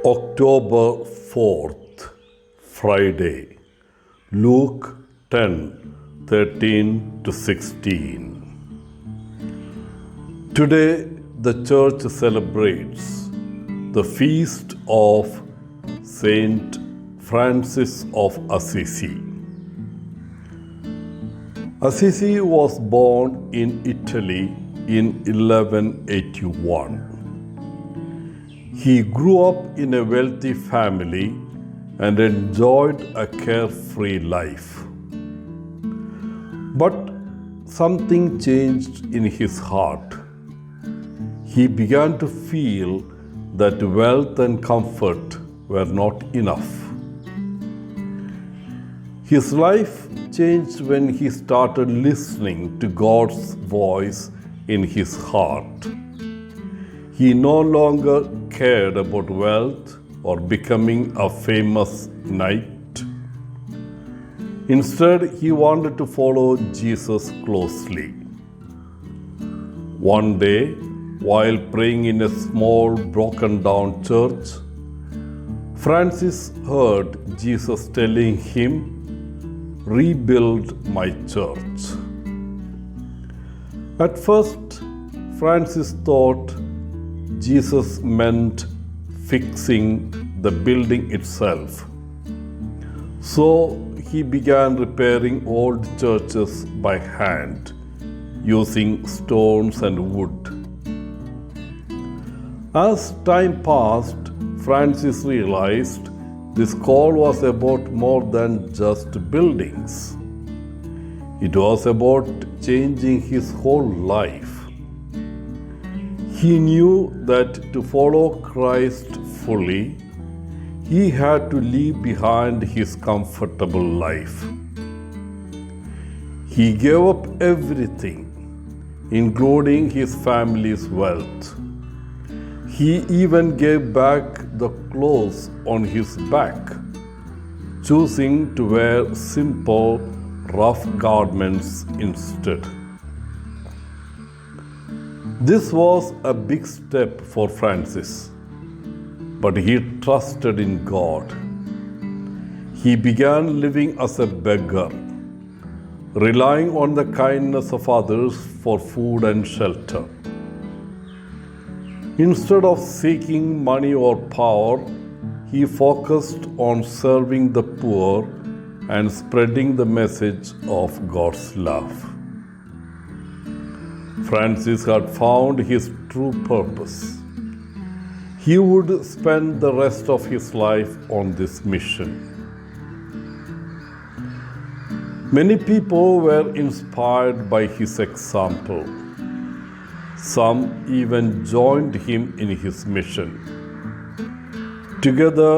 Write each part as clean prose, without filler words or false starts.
October 4th, Friday, Luke 10:13 to 16. Today, the church celebrates the feast of Saint Francis of Assisi. Assisi was born in Italy in 1181. He grew up in a wealthy family and enjoyed a carefree life. But something changed in his heart. He began to feel that wealth and comfort were not enough. His life changed when he started listening to God's voice in his heart. He no longer cared about wealth or becoming a famous knight. Instead, he wanted to follow Jesus closely. One day, while praying in a small, broken-down church, Francis heard Jesus telling him, "Rebuild my church." At first, Francis thought Jesus meant fixing the building itself. So he began repairing old churches by hand, using stones and wood. As time passed, Francis realized this call was about more than just buildings. It was about changing his whole life. He knew that to follow Christ fully, he had to leave behind his comfortable life. He gave up everything, including his family's wealth. He even gave back the clothes on his back, choosing to wear simple, rough garments instead. This was a big step for Francis, but he trusted in God. He began living as a beggar, relying on the kindness of others for food and shelter. Instead of seeking money or power, he focused on serving the poor and spreading the message of God's love. Francis had found his true purpose. He would spend the rest of his life on this mission. Many people were inspired by his example. Some even joined him in his mission. Together,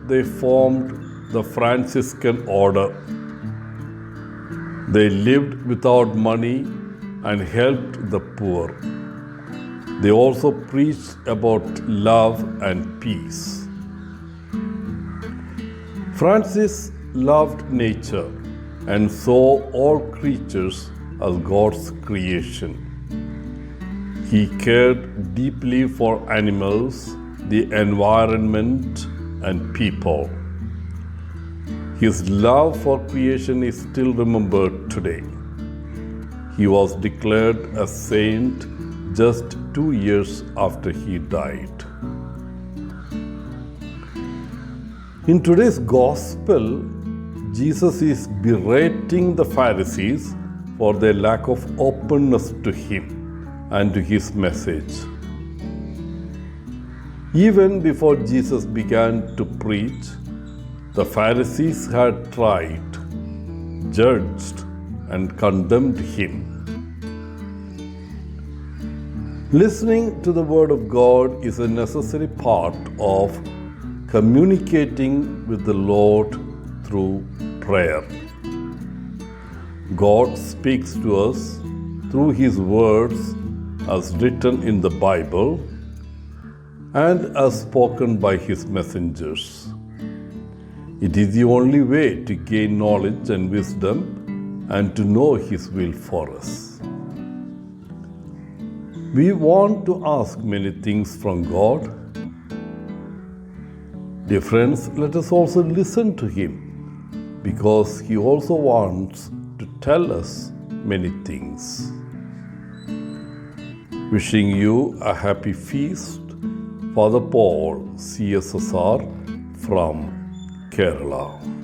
they formed the Franciscan order. They lived without money and helped the poor. They also preached about love and peace. Francis loved nature and saw all creatures as God's creation. He cared deeply for animals, the environment, and people. His love for creation is still remembered today. He was declared a saint just 2 years after he died. In today's gospel, Jesus is berating the Pharisees for their lack of openness to him and to his message. Even before Jesus began to preach, the Pharisees had tried, judged, and condemned him. Listening to the Word of God is a necessary part of communicating with the Lord through prayer. God speaks to us through His words as written in the Bible and as spoken by His messengers. It is the only way to gain knowledge and wisdom and to know His will for us. We want to ask many things from God. Dear friends, let us also listen to him because he also wants to tell us many things. Wishing you a happy feast, Father Paul, CSSR from Kerala.